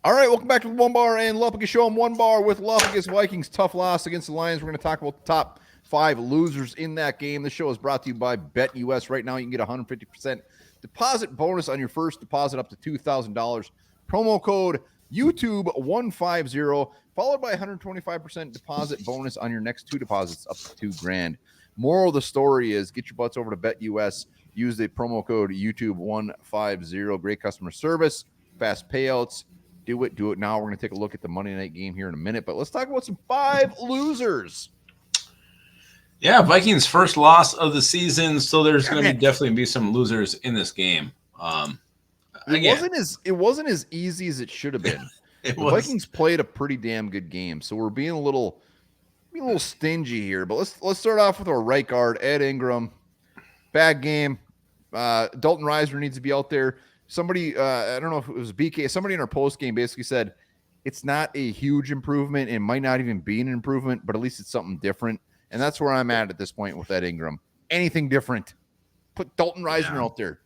All right, welcome back to the Onebar and Lupagus show. I'm Onebar with Lupagus. Vikings tough loss against the Lions. We're going to talk about the top 5 losers in that game. This show is brought to you by BetUS. Right now, you can get 150% deposit bonus on your first deposit up to $2,000. Promo code YouTube150, followed by 125% deposit bonus on your next 2 deposits up to $2,000. Moral of the story is get your butts over to BetUS. Use the promo code YouTube150. Great customer service, fast payouts. Do it now. We're going to take a look at the Monday night game here in a minute, but let's talk about some 5 losers. Yeah, Vikings' first loss of the season, so there's going to definitely be some losers in this game. It wasn't as easy as it should have been. The Vikings played a pretty damn good game, so we're being a little stingy here. But let's start off with our right guard, Ed Ingram. Bad game. Dalton Risner needs to be out there. Somebody, I don't know if it was BK, somebody in our post game basically said it's not a huge improvement. It might not even be an improvement, but at least it's something different. And that's where I'm at this point with Ed Ingram. Anything different. Put Dalton Risner out there.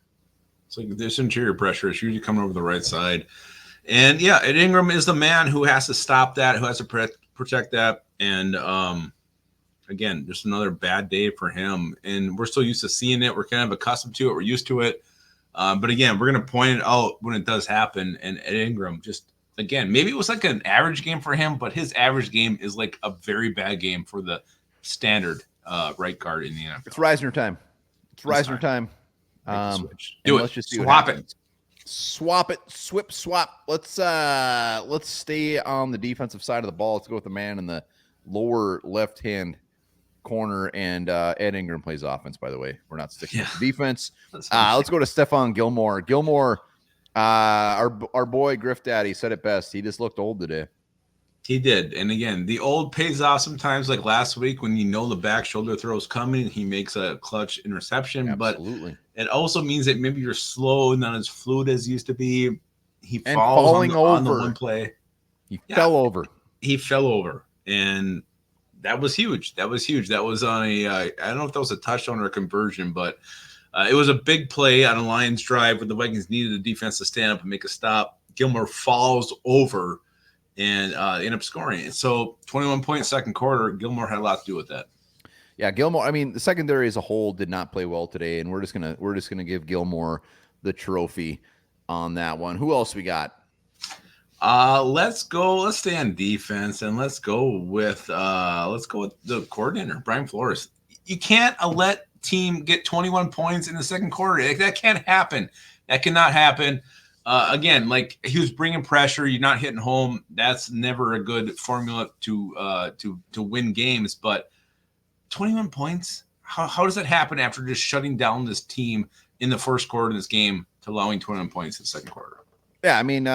It's like this interior pressure is usually coming over the right side. And yeah, Ed Ingram is the man who has to stop that, who has to protect that. And again, just another bad day for him. And we're so used to seeing it. We're kind of accustomed to it. We're used to it. But again, we're going to point it out when it does happen. And Ed Ingram just, again, maybe it was like an average game for him, but his average game is like a very bad game for the standard right guard in the NFL. It's Risner time. Do it. Let's just swap it. Swap it. Swap. Let's stay on the defensive side of the ball. Let's go with the man in the lower left-hand corner, and Ed Ingram plays offense, by the way. We're not sticking with the defense. Let's go to Stephon Gilmore. Our boy Griff Daddy said it best. He just looked old today. He did. And again, the old pays off sometimes, like last week when you know the back shoulder throw is coming, he makes a clutch interception. Absolutely. But it also means that maybe you're slow, not as fluid as used to be. He falls on the one play. He fell over. He fell over. And that was huge. That was on a I don't know if that was a touchdown or a conversion, but it was a big play on a Lions drive where the Vikings needed the defense to stand up and make a stop. Gilmore falls over and end up scoring. And so 21-point second quarter, Gilmore had a lot to do with that. Yeah, Gilmore. I mean, the secondary as a whole did not play well today, and we're just gonna give Gilmore the trophy on that one. Who else we got? Let's stay on defense, and let's go with the coordinator, Brian Flores. You can't let team get 21 points in the second quarter. That can't happen. That cannot happen. Again, like he was bringing pressure. You're not hitting home. That's never a good formula to win games. But 21 points. How does that happen after just shutting down this team in the first quarter of this game to allowing 21 points in the second quarter? Yeah, I mean,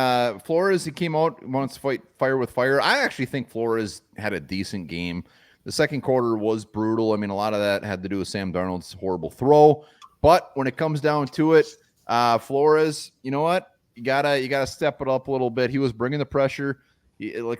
Flores, he came out, wants to fight fire with fire. I actually think Flores had a decent game. The second quarter was brutal. I mean, a lot of that had to do with Sam Darnold's horrible throw. But when it comes down to it, Flores, you know what? You gotta step it up a little bit. He was bringing the pressure.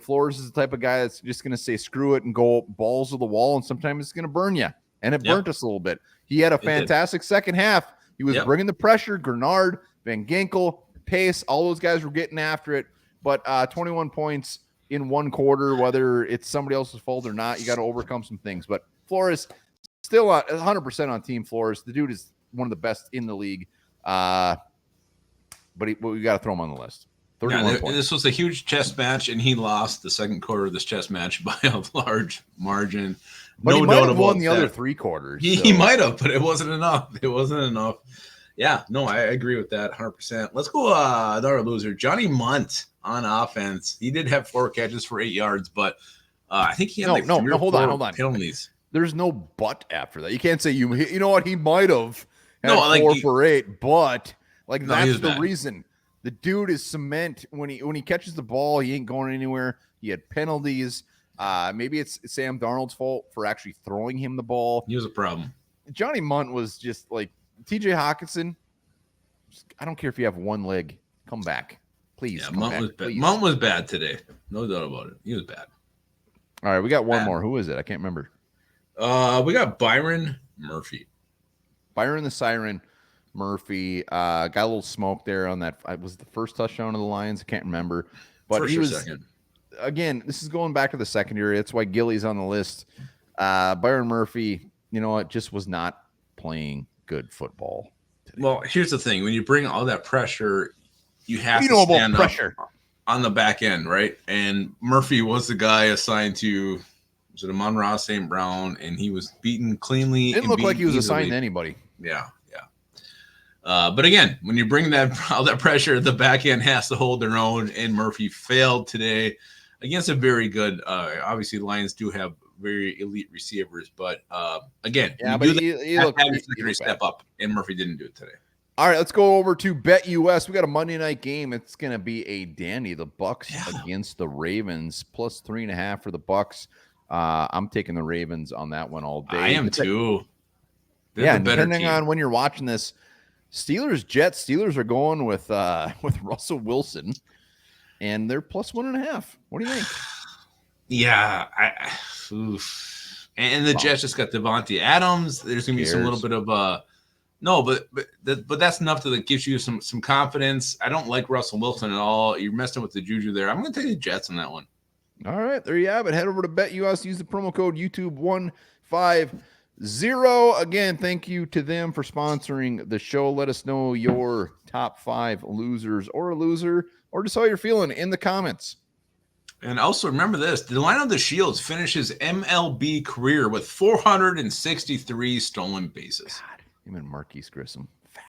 Flores is the type of guy that's just going to say screw it and go balls to the wall, and sometimes it's going to burn you. And it burnt us a little bit. He had a fantastic second half. He was bringing the pressure. Grenard, Van Ginkel, Pace, all those guys were getting after it. But 21 points in one quarter, whether it's somebody else's fault or not, you got to overcome some things. But Flores, still 100% on Team Flores. The dude is one of the best in the league. But we got to throw him on the list. 31 points. This was a huge chess match, and he lost the second quarter of this chess match by a large margin. But he might have won the other 3 quarters. He might have, but it wasn't enough. Yeah, no, I agree with that 100%. Let's go another loser, Johnny Munt on offense. He did have 4 catches for 8 yards, but I think he had hold on penalties. There's no but after that. You can't say you know what, he might have had 4 for 8, but that's the reason. The dude is cement. When he catches the ball, he ain't going anywhere. He had penalties. Maybe it's Sam Darnold's fault for actually throwing him the ball. He was a problem. Johnny Munt was just like TJ Hawkinson. I don't care if you have one leg. Come back. Please. Yeah, Munt was bad today. No doubt about it. He was bad. All right, we got one more. Who is it? I can't remember. We got Byron Murphy. Byron the Siren Murphy got a little smoke there on that. Was the first touchdown of the Lions? I can't remember. But For he sure, was second. Again, this is going back to the secondary. That's why Gilly's on the list. Byron Murphy, it just was not playing good football today. Well, here's the thing. When you bring all that pressure, you have to about stand pressure up on the back end, right? And Murphy was the guy assigned to, was it Amon-Ra St. Brown, and he was beaten cleanly. Didn't look like he was assigned to anybody. Yeah. But again, when you bring all that pressure, the back end has to hold their own, and Murphy failed today against a very good. Obviously, the Lions do have very elite receivers, but again, he looked step up, and Murphy didn't do it today. All right, let's go over to Bet US. We got a Monday night game. It's going to be a dandy. The Bucks against the Ravens, plus 3.5 for the Bucks. I'm taking the Ravens on that one all day. I am too. They're depending on when you're watching this. Jets. Steelers are going with Russell Wilson, and they're plus 1.5. What do you think? Yeah, and the Jets just got Devontae Adams. There's gonna be some little bit of no, but that's enough that gives you some confidence. I don't like Russell Wilson at all. You're messing with the juju there. I'm gonna take the Jets on that one. All right, there you have it. Head over to BetUS. Use the promo code YouTube150. Again, thank you to them for sponsoring the show. Let us know your top 5 losers or a loser, or just how you're feeling in the comments. And also remember this: Delano the Shields finishes MLB career with 463 stolen bases. God, him and Marquise Grissom.